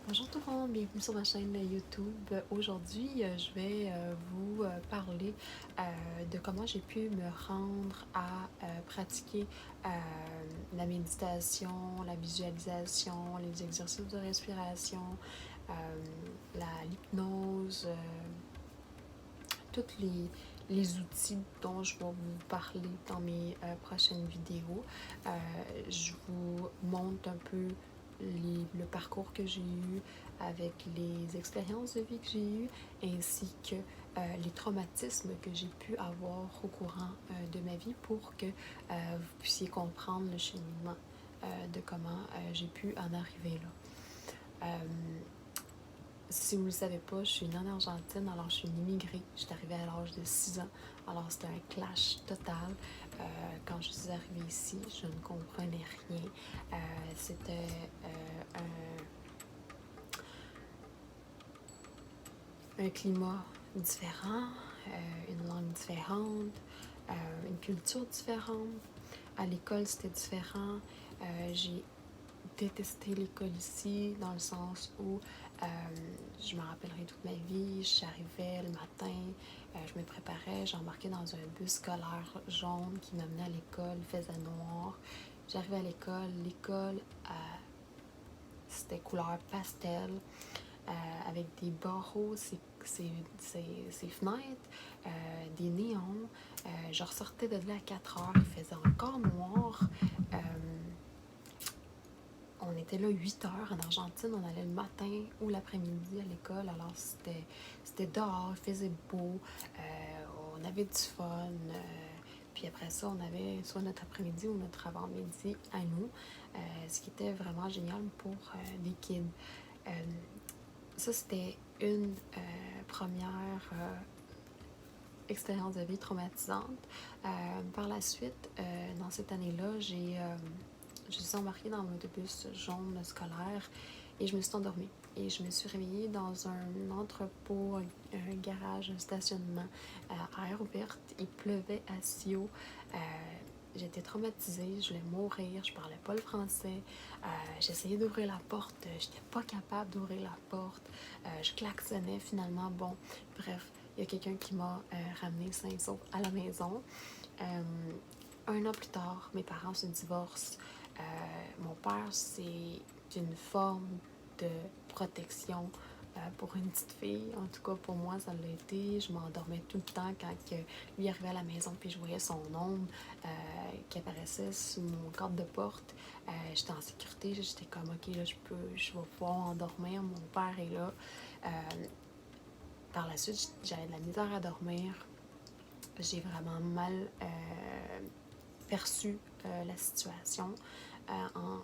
Bonjour tout le monde, bienvenue sur ma chaîne YouTube. Aujourd'hui, je vais vous parler de comment j'ai pu me rendre à pratiquer la méditation, la visualisation, les exercices de respiration, euh, l'hypnose, tous les outils dont je vais vous parler dans mes prochaines vidéos. Je vous montre un peu le parcours que j'ai eu avec les expériences de vie que j'ai eues ainsi que les traumatismes que j'ai pu avoir au courant de ma vie pour que vous puissiez comprendre le cheminement de comment j'ai pu en arriver là. Si vous ne le savez pas, je suis née en Argentine, alors je suis une immigrée. Je suis arrivée à l'âge de 6 ans, alors c'était un clash total. Quand je suis arrivée ici, je ne comprenais rien. C'était un climat différent, une langue différente, une culture différente. À l'école, c'était différent. J'ai détesté l'école ici, dans le sens où je me rappellerai toute ma vie. J'arrivais le matin, je me préparais, j'embarquais dans un bus scolaire jaune qui m'amenait à l'école, il faisait noir. J'arrivais à l'école c'était couleur pastel, avec des barreaux, ses fenêtres, des néons. Je ressortais de là à 4 heures, il faisait encore noir. Euh, on était là 8 heures en Argentine, on allait le matin ou l'après-midi à l'école, alors c'était dehors, il faisait beau, on avait du fun, puis après ça, on avait soit notre après-midi ou notre avant-midi à nous, ce qui était vraiment génial pour des kids. Euh, Ça, c'était une première expérience de vie traumatisante. Par la suite, dans cette année-là, je suis embarquée dans l'autobus jaune scolaire et je me suis endormie. Et je me suis réveillée dans un entrepôt, un garage, un stationnement à air ouverte. Il pleuvait à Sio. J'étais traumatisée, je voulais mourir, je parlais pas le français. J'essayais d'ouvrir la porte, j'étais pas capable d'ouvrir la porte. Je klaxonnais finalement. Bon, bref, il y a quelqu'un qui m'a ramené sain et sauf à la maison. Euh, un an plus tard, mes parents se divorcent. Mon père, c'est une forme de protection pour une petite fille. En tout cas, pour moi, ça l'a été. Je m'endormais tout le temps quand lui arrivait à la maison puis je voyais son ombre qui apparaissait sous mon cadre de porte. J'étais en sécurité. J'étais comme, OK, là, je vais pouvoir endormir. Mon père est là. Euh, Par la suite, j'avais de la misère à dormir. J'ai vraiment mal perçu la situation en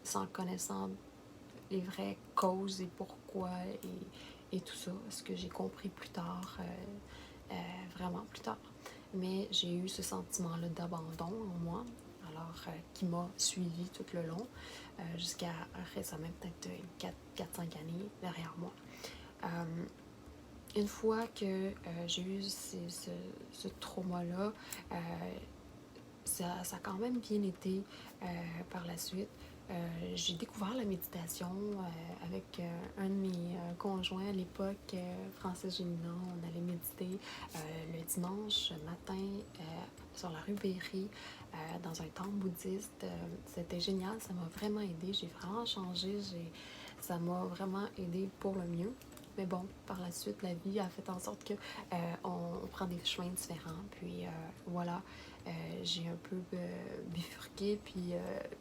sans connaissant les vraies causes et pourquoi et tout ça, ce que j'ai compris plus tard, vraiment plus tard. Mais j'ai eu ce sentiment-là d'abandon en moi, alors qui m'a suivi tout le long, jusqu'à récemment, peut-être 4-5 années derrière moi. Une fois que j'ai eu ce trauma-là, euh, ça a quand même bien été par la suite. J'ai découvert la méditation avec un de mes conjoints à l'époque, Francis Gélinas. On allait méditer le dimanche matin sur la rue Berry, dans un temple bouddhiste. C'était génial, ça m'a vraiment aidé. J'ai vraiment changé, ça m'a vraiment aidé pour le mieux. Mais bon, par la suite, la vie a fait en sorte que on prend des chemins différents. Puis voilà, j'ai un peu bifurqué, puis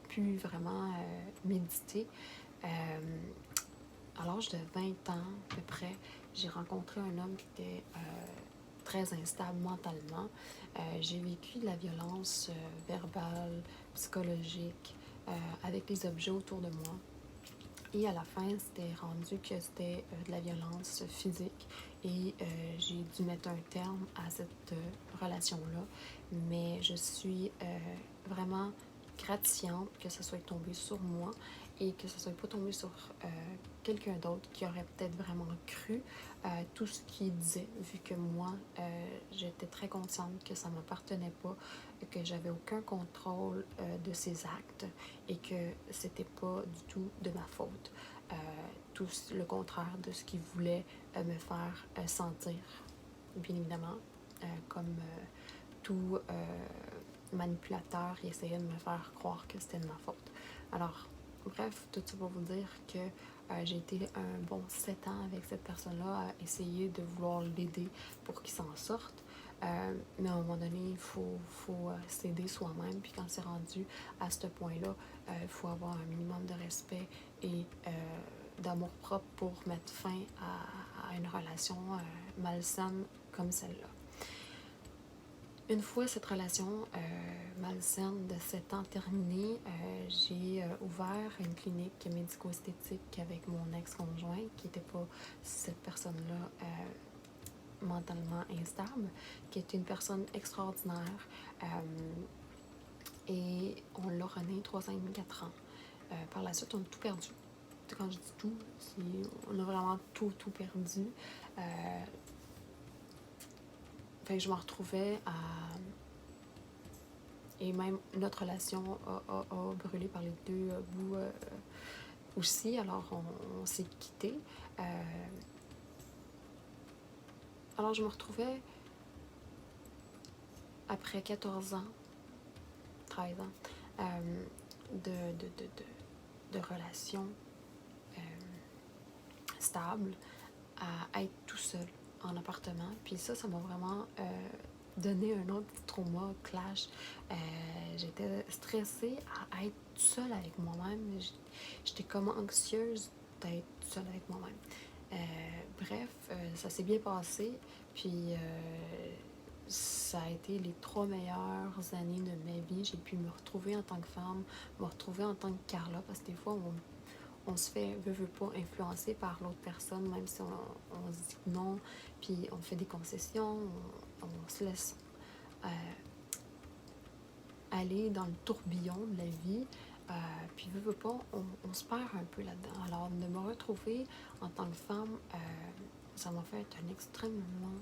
pu vraiment méditer. Euh, à l'âge de 20 ans, à peu près, j'ai rencontré un homme qui était très instable mentalement. J'ai vécu de la violence verbale, psychologique, avec les objets autour de moi. Et à la fin, c'était rendu que c'était de la violence physique et j'ai dû mettre un terme à cette relation-là. Mais je suis vraiment gratifiante que ça soit tombé sur moi et que ça soit pas tombé sur quelqu'un d'autre qui aurait peut-être vraiment cru tout ce qu'il disait, vu que moi, j'étais très consciente que ça m'appartenait pas, que j'avais aucun contrôle de ses actes et que c'était pas du tout de ma faute. tout le contraire de ce qu'il voulait me faire sentir. Bien évidemment, comme tout manipulateur, il essayait de me faire croire que c'était de ma faute. Alors, bref, tout ça pour vous dire que j'ai été un bon 7 ans avec cette personne-là à essayer de vouloir l'aider pour qu'il s'en sorte. Mais à un moment donné, il faut s'aider soi-même. Puis quand c'est rendu à ce point-là, il faut avoir un minimum de respect et d'amour propre pour mettre fin à une relation malsaine comme celle-là. Une fois cette relation malsaine de 7 ans terminée, j'ai ouvert une clinique médico-esthétique avec mon ex-conjoint, qui n'était pas cette personne-là mentalement instable, qui est une personne extraordinaire. Et on l'a rené 3 ans et demi, 4 ans. Par la suite, on a tout perdu. Quand je dis tout, on a vraiment tout perdu. Fait que je me retrouvais à... Et même notre relation a brûlé par les deux bouts aussi. Alors, on s'est quittés. Alors, je me retrouvais, après 14 ans, 13 ans, de relations stables, à être tout seul en appartement. Puis ça m'a vraiment donné un autre trauma, clash. J'étais stressée à être seule avec moi-même. J'étais comme anxieuse d'être seule avec moi-même. Bref, ça s'est bien passé. Puis ça a été les 3 meilleures années de ma vie. J'ai pu me retrouver en tant que femme, me retrouver en tant que Carla, parce que des fois, on se fait, veut pas, influencer par l'autre personne, même si on se dit non, puis on fait des concessions, on se laisse aller dans le tourbillon de la vie, puis veut pas, on se perd un peu là-dedans. Alors, de me retrouver en tant que femme, ça m'a fait un extrêmement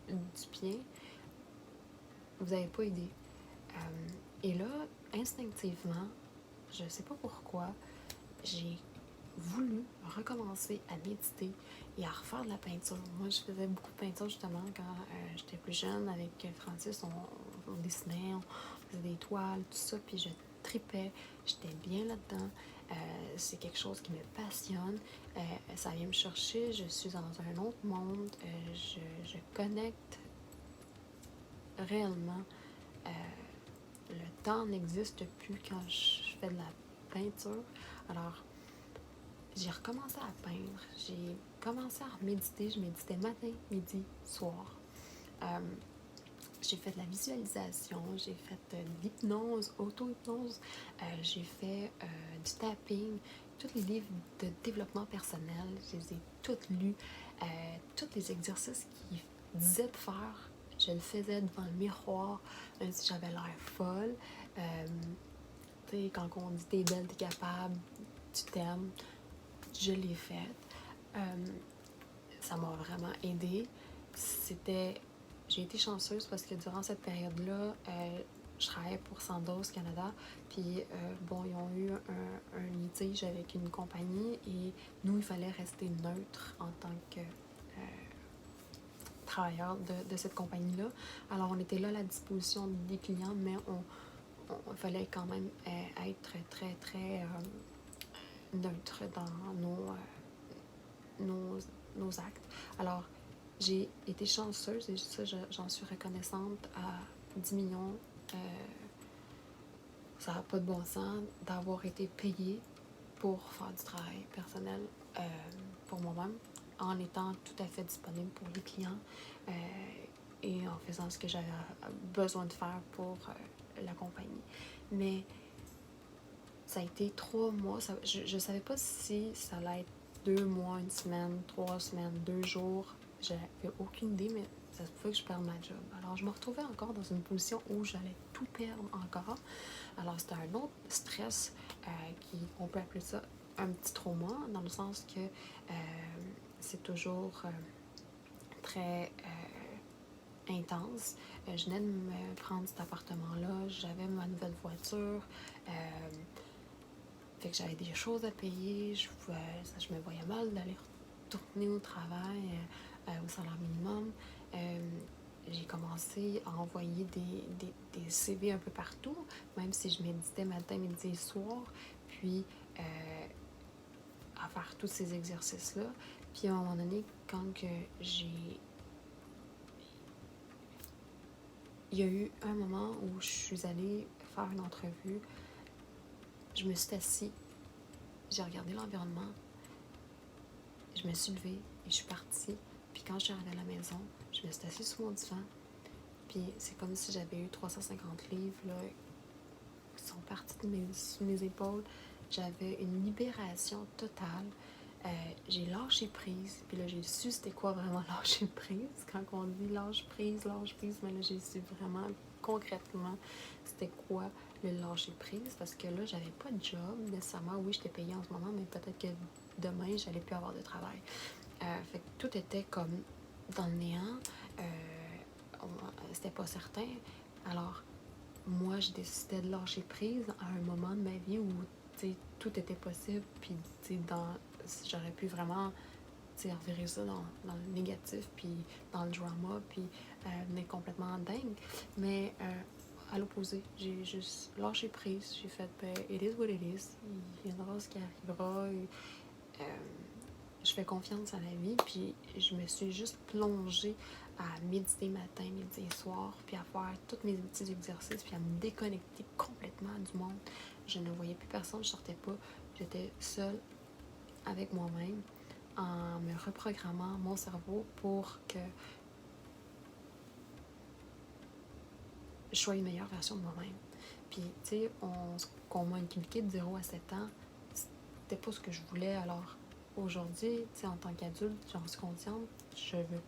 du bien. Vous n'avez pas idée. Et là, instinctivement, je sais pas pourquoi, j'ai voulu recommencer à méditer et à refaire de la peinture. Moi, je faisais beaucoup de peinture justement quand j'étais plus jeune. Avec Francis, on dessinait, on faisait des toiles, tout ça, puis je tripais, j'étais bien là-dedans. C'est quelque chose qui me passionne. Ça vient me chercher, je suis dans un autre monde. Je connecte réellement. Le temps n'existe plus quand je fais de la peinture. Alors, j'ai recommencé à peindre. J'ai commencé à méditer. Je méditais matin, midi, soir. J'ai fait de la visualisation, j'ai fait de l'hypnose, auto-hypnose, j'ai fait du tapping, tous les livres de développement personnel, je les ai tous lus, tous les exercices qu'ils disaient de faire, je le faisais devant le miroir, même si j'avais l'air folle. Tu sais, quand on dit t'es belle, t'es capable, tu t'aimes, je l'ai fait. Ça m'a vraiment aidée. J'ai été chanceuse parce que durant cette période-là, je travaillais pour Sandoz Canada. Puis, ils ont eu un litige avec une compagnie et nous, il fallait rester neutre en tant que travailleur de cette compagnie-là. Alors, on était là à la disposition des clients, mais il fallait quand même être très, très neutre dans nos actes. Alors, j'ai été chanceuse et ça, j'en suis reconnaissante à 10 millions. Ça n'a pas de bon sens d'avoir été payée pour faire du travail personnel pour moi-même, en étant tout à fait disponible pour les clients et en faisant ce que j'avais besoin de faire pour la compagnie. Mais ça a été 3 mois. Je ne savais pas si ça allait être 2 mois, 1 semaine, 3 semaines, 2 jours. J'avais aucune idée, mais ça se pouvait que je perde ma job. Alors, je me retrouvais encore dans une position où j'allais tout perdre encore. Alors, c'était un autre stress on peut appeler ça un petit trauma, dans le sens que c'est toujours très intense. Je venais de me prendre cet appartement-là, j'avais ma nouvelle voiture. Fait que j'avais des choses à payer, je me voyais mal d'aller retourner au travail au salaire minimum. J'ai commencé à envoyer des CV un peu partout, même si je méditais matin, midi et soir, puis à faire tous ces exercices-là. Puis à un moment donné, quand que il y a eu un moment où je suis allée faire une entrevue, je me suis assise, j'ai regardé l'environnement, je me suis levée et je suis partie. Puis quand je suis arrivée à la maison, je me suis assise sur mon divan. Puis c'est comme si j'avais eu 350 livres là, qui sont partis sous mes épaules. J'avais une libération totale. J'ai lâché prise. Puis là, j'ai su c'était quoi vraiment lâcher prise. Quand on dit lâche prise, mais là, j'ai su vraiment concrètement c'était quoi le lâcher prise. Parce que là, j'avais pas de job nécessairement. Oui, j'étais payée en ce moment, mais peut-être que demain, j'allais plus avoir de travail. Fait que tout était comme dans le néant. C'était pas certain. Alors, moi, je décidais de lâcher prise à un moment de ma vie où tout était possible. Puis, j'aurais pu vraiment revirer ça dans le négatif, puis dans le drama, puis venir complètement dingue. Mais à l'opposé, j'ai juste lâché prise. J'ai fait, it is what it is. Il viendra ce qui arrivera. Et, je fais confiance à la vie, puis je me suis juste plongée à méditer matin, midi et soir, puis à faire tous mes petits exercices, puis à me déconnecter complètement du monde. Je ne voyais plus personne, je sortais pas. J'étais seule avec moi-même en me reprogrammant mon cerveau pour que je sois une meilleure version de moi-même. Puis, tu sais, qu'on m'a inculqué de 0 à 7 ans, c'était pas ce que je voulais. Alors, aujourd'hui, tu sais, en tant qu'adulte, j'en suis consciente, j'avais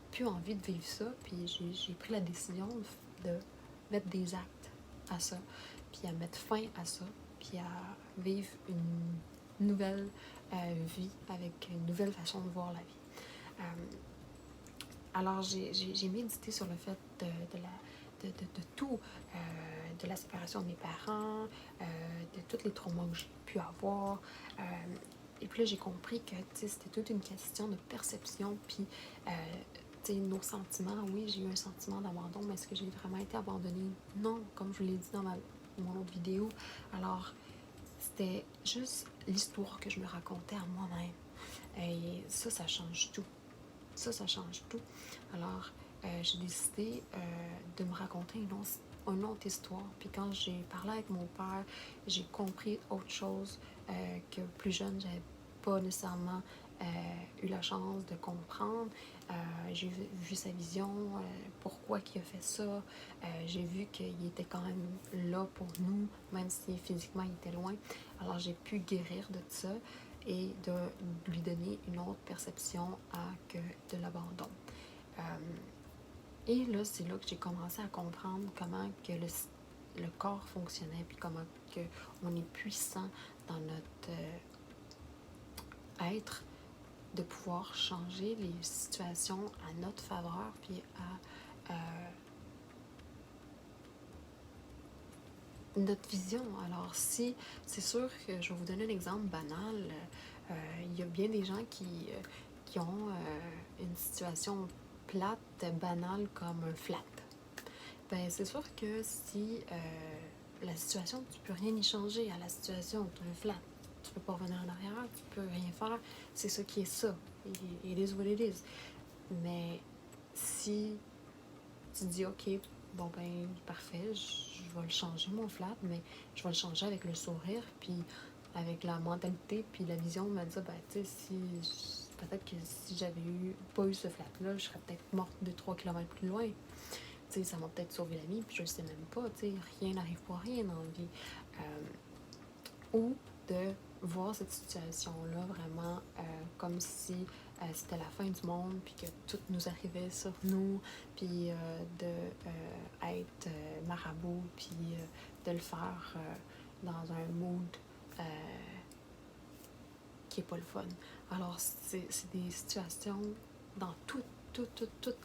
plus envie de vivre ça, puis j'ai pris la décision de mettre des actes à ça, puis à mettre fin à ça, puis à vivre une nouvelle vie avec une nouvelle façon de voir la vie. Alors, j'ai médité sur le fait de tout, de la séparation de mes parents, de tous les traumas que j'ai pu avoir. Et puis là, j'ai compris que c'était toute une question de perception, puis nos sentiments. Oui, j'ai eu un sentiment d'abandon, mais est-ce que j'ai vraiment été abandonnée? Non, comme je vous l'ai dit dans mon autre vidéo. Alors, c'était juste l'histoire que je me racontais à moi-même. Et ça change tout. Ça change tout. Alors, j'ai décidé de me raconter une autre histoire. Puis quand j'ai parlé avec mon père, j'ai compris autre chose que plus jeune, j'avais pas nécessairement eu la chance de comprendre. J'ai vu sa vision, pourquoi il a fait ça. J'ai vu qu'il était quand même là pour nous, même si physiquement il était loin. Alors j'ai pu guérir de ça et de lui donner une autre perception que de l'abandon. Et là, c'est là que j'ai commencé à comprendre comment que le corps fonctionnait, puis comment que on est puissant dans notre être, de pouvoir changer les situations à notre faveur, puis à notre vision. Alors, si, c'est sûr que je vais vous donner un exemple banal. Il y a bien des gens qui ont une situation plate, banale comme un flat. Ben, c'est sûr que si la situation, tu peux rien y changer à la situation, tu as un flat. Tu peux pas revenir en arrière, tu peux rien faire. C'est ça qui est ça. It is what it is. Mais si tu dis, OK, bon ben, parfait, je vais le changer, mon flat, mais je vais le changer avec le sourire, puis avec la mentalité, puis la vision me dit, ben, tu sais, peut-être que si j'avais pas eu ce flat-là, je serais peut-être morte 2-3 kilomètres plus loin. Tu sais, ça m'a peut-être sauvé la vie, puis je le sais même pas, tu sais, rien n'arrive pour rien dans la vie. Ou de voir cette situation-là vraiment comme si c'était la fin du monde, puis que tout nous arrivait sur nous, puis être marabout, puis de le faire dans un mood qui est pas le fun. Alors, c'est des situations dans toutes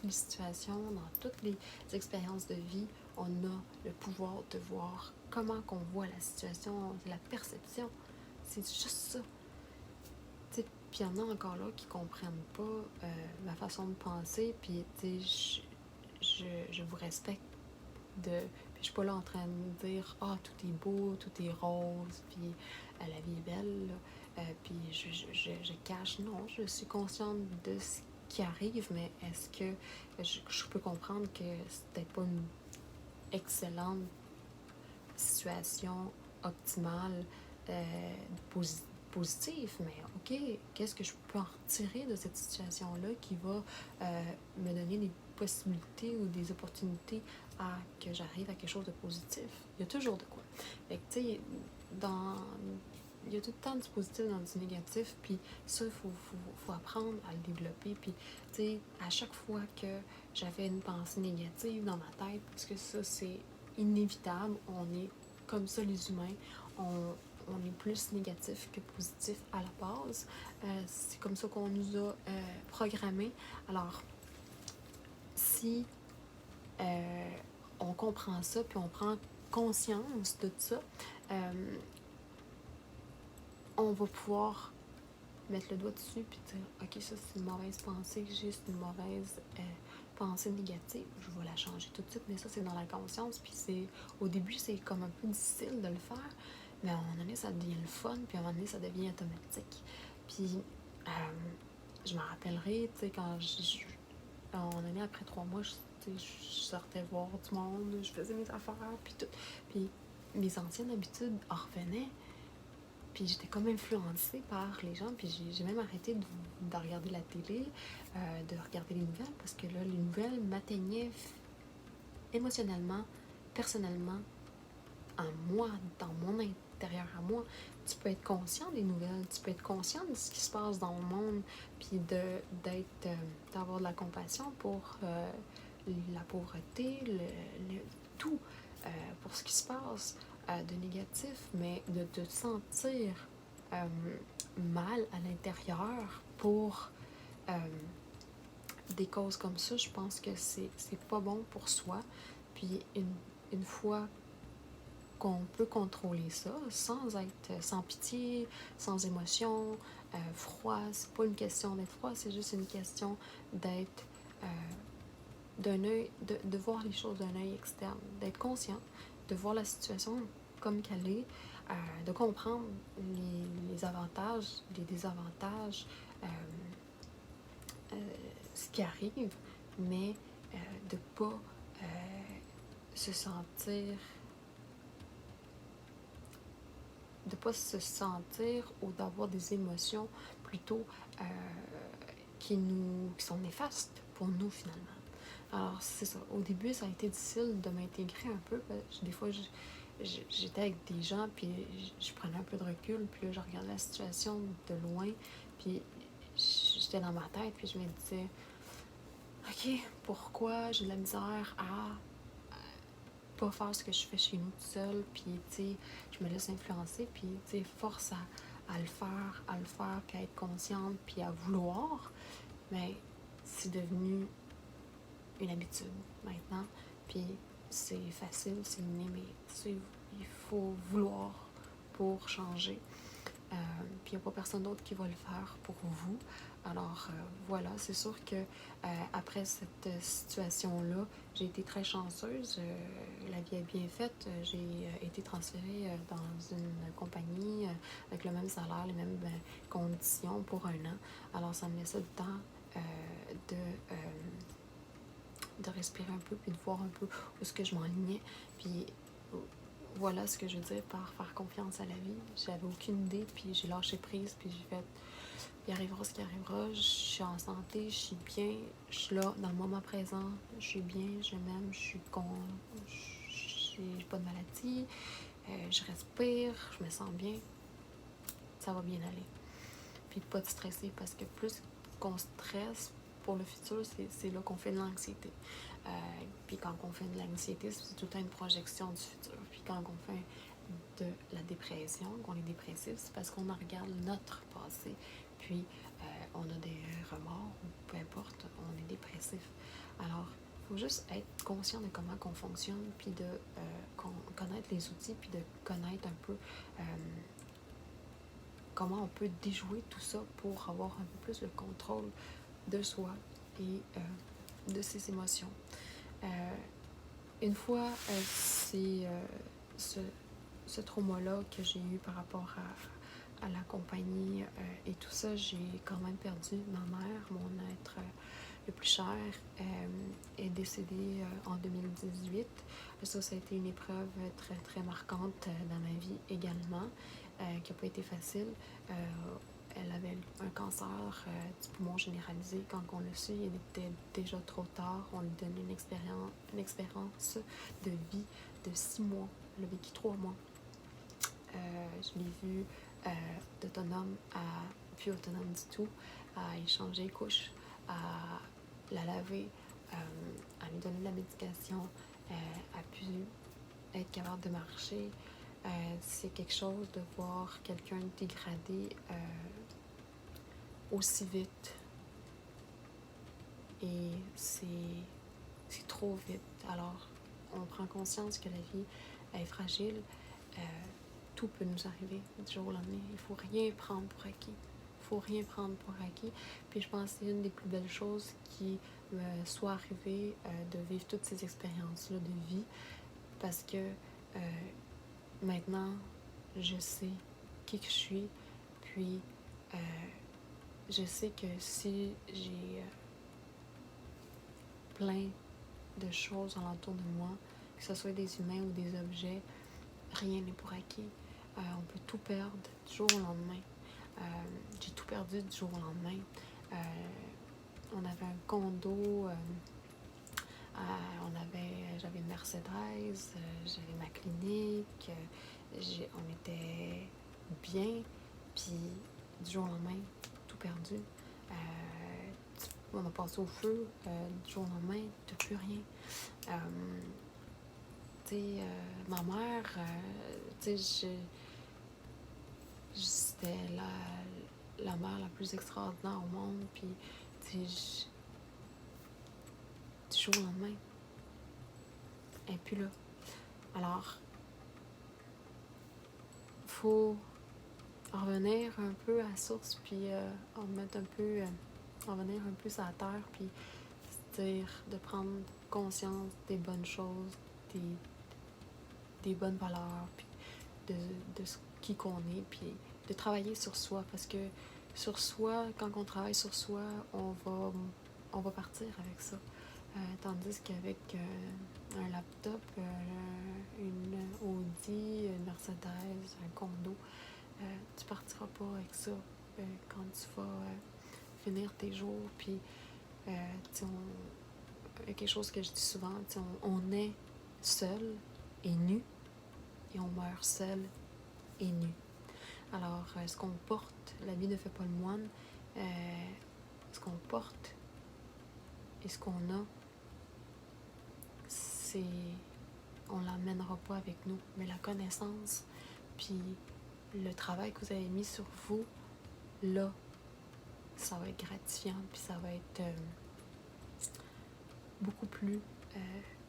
les situations, dans toutes les expériences de vie on a le pouvoir de voir comment qu'on voit la situation, la perception. C'est juste ça. Puis il y en a encore là qui comprennent pas ma façon de penser, puis je vous respecte de... Puis je suis pas là en train de dire « Ah, tout est beau, tout est rose, puis la vie est belle. » Puis je cache. Non, je suis consciente de ce qui arrive, mais est-ce que je peux comprendre que c'est peut-être pas une excellente situation optimale, positive, mais ok, qu'est-ce que je peux en retirer de cette situation-là qui va me donner des possibilités ou des opportunités à que j'arrive à quelque chose de positif. Il y a toujours de quoi. Fait que, tu sais, il y a tout le temps du positif dans du négatif, puis ça, il faut apprendre à le développer. Puis, tu sais, à chaque fois que j'avais une pensée négative dans ma tête, parce que ça, c'est inévitable, on est comme ça les humains, on est plus négatif que positif à la base. C'est comme ça qu'on nous a programmés. Alors, si on comprend ça, puis on prend conscience de ça, on va pouvoir mettre le doigt dessus puis dire « Ok, ça c'est une mauvaise pensée que j'ai, c'est une mauvaise pensée négative, je vais la changer tout de suite. » Mais ça, c'est dans la conscience, puis au début, c'est comme un peu difficile de le faire, mais à un moment donné, ça devient le fun, puis à un moment donné, ça devient automatique. Puis, je me rappellerai, tu sais, à un moment donné, après 3 mois, je sortais voir du monde, je faisais mes affaires, puis tout. Puis mes anciennes habitudes en revenaient, puis j'étais comme influencée par les gens, puis j'ai même arrêté de regarder la télé, de regarder les nouvelles, parce que là, les nouvelles m'atteignaient émotionnellement, personnellement, en moi, dans mon intérieur à moi. Tu peux être conscient des nouvelles, tu peux être conscient de ce qui se passe dans le monde, puis d'avoir de la compassion pour la pauvreté, tout, pour ce qui se passe de négatif, mais de te sentir mal à l'intérieur pour des causes comme ça, je pense que c'est pas bon pour soi. Puis une fois qu'on peut contrôler ça sans pitié, sans émotion, froid, c'est pas une question d'être froid, c'est juste une question d'être d'un œil, de voir les choses d'un œil externe, d'être conscient, de voir la situation comme qu'elle est, de comprendre les avantages, les désavantages, ce qui arrive, mais de pas se sentir ou d'avoir des émotions plutôt qui sont néfastes pour nous finalement. Alors c'est ça, au début ça a été difficile de m'intégrer un peu, parce que des fois j'étais avec des gens puis je prenais un peu de recul, puis là je regardais la situation de loin, puis j'étais dans ma tête, puis je me disais ok, pourquoi j'ai de la misère à pas faire ce que je fais chez nous tout seul, puis tu sais, je me laisse influencer, puis tu sais, force à le faire, puis à être consciente, puis à vouloir, mais c'est devenu une habitude maintenant, puis c'est facile, c'est inné, mais tu sais, il faut vouloir pour changer. Puis il n'y a pas personne d'autre qui va le faire pour vous. Alors voilà, c'est sûr que après cette situation-là, j'ai été très chanceuse. La vie est bien faite. J'ai été transférée dans une compagnie avec le même salaire, les mêmes conditions pour 1 an. Alors ça me laissait le temps de respirer un peu, puis de voir un peu où est-ce que je m'enlignais. Puis voilà ce que je veux dire par faire confiance à la vie. J'avais aucune idée, puis j'ai lâché prise, puis j'ai fait il arrivera ce qui arrivera, je suis en santé, je suis bien, je suis là dans le moment présent, je suis bien, je m'aime, j'ai pas de maladie, je respire, je me sens bien, ça va bien aller. Puis pas de stresser, parce que plus qu'on stresse pour le futur, c'est là qu'on fait de l'anxiété. Puis quand on fait de l'anxiété, c'est tout le temps une projection du futur. Puis quand on fait de la dépression, qu'on est dépressif, c'est parce qu'on regarde notre passé. Puis on a des remords, ou peu importe, on est dépressif. Alors, faut juste être conscient de comment qu'on fonctionne, puis de connaître les outils, puis de connaître un peu comment on peut déjouer tout ça pour avoir un peu plus le contrôle de soi et de ses émotions. Une fois ce trauma-là que j'ai eu par rapport à la compagnie et tout ça, j'ai quand même perdu ma mère, mon être le plus cher, est décédé en 2018. Ça a été une épreuve très, très marquante dans ma vie également, qui n'a pas été facile. Elle avait un cancer du poumon généralisé. Quand on l'a su, il était déjà trop tard. On lui donnait une expérience de vie de 6 mois. Elle a vécu 3 mois. Je l'ai vue d'autonome à plus autonome du tout, à échanger les couches, à la laver, à lui donner de la médication, à pu être capable de marcher. C'est quelque chose de voir quelqu'un dégradé aussi vite. Et c'est trop vite. Alors, on prend conscience que la vie est fragile. Tout peut nous arriver du jour au lendemain. Il ne faut rien prendre pour acquis. Puis je pense que c'est une des plus belles choses qui me soit arrivée de vivre toutes ces expériences-là de vie. Parce que maintenant, je sais qui que je suis. Puis, je sais que si j'ai plein de choses alentour de moi, que ce soit des humains ou des objets, rien n'est pour acquis. On peut tout perdre du jour au lendemain. J'ai tout perdu du jour au lendemain. On avait un condo, j'avais une Mercedes, j'avais ma clinique, on était bien, puis du jour au lendemain, tout perdu. On a passé au feu, du jour au lendemain, t'as plus rien. Ma mère, c'était la mère la plus extraordinaire au monde, puis du jour au lendemain, elle n'est plus là. Alors, faut revenir un peu à la source, puis revenir un peu sur la terre, puis c'est-à-dire de prendre conscience des bonnes choses, des bonnes valeurs, puis de qui qu'on est, puis de travailler sur soi, parce que sur soi, quand on travaille sur soi, on va partir avec ça. Tandis qu'avec un laptop, une Audi, une Mercedes, un condo, tu partiras pas avec ça quand tu vas finir tes jours. Puis, quelque chose que je dis souvent, on est seul et nu, et on meurt seul et nu. Alors, ce qu'on porte, la vie ne fait pas le moine, ce qu'on porte et ce qu'on a, on l'emmènera pas avec nous, mais la connaissance, puis le travail que vous avez mis sur vous, là, ça va être gratifiant, puis ça va être beaucoup plus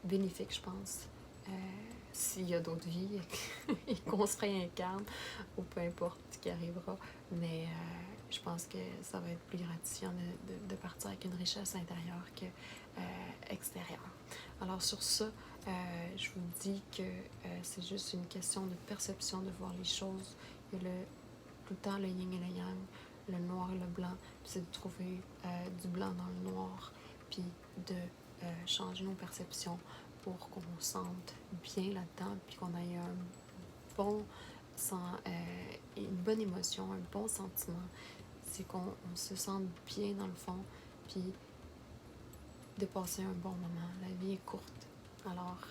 bénéfique, je pense, s'il y a d'autres vies et qu'on se réincarne, ou peu importe ce qui arrivera, mais je pense que ça va être plus gratifiant de partir avec une richesse intérieure que extérieure. Alors sur ça, je vous dis que c'est juste une question de perception, de voir les choses. Il y a tout le temps le yin et le yang, le noir et le blanc, puis c'est de trouver du blanc dans le noir, puis de changer nos perceptions pour qu'on se sente bien là-dedans, puis qu'on ait une bonne émotion, un bon sentiment. C'est qu'on se sente bien dans le fond, puis de passer un bon moment. La vie est courte. Alors,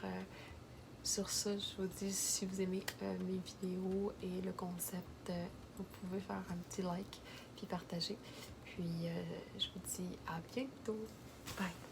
sur ça, je vous dis, si vous aimez mes vidéos et le concept, vous pouvez faire un petit like, puis partager. Puis, je vous dis à bientôt. Bye!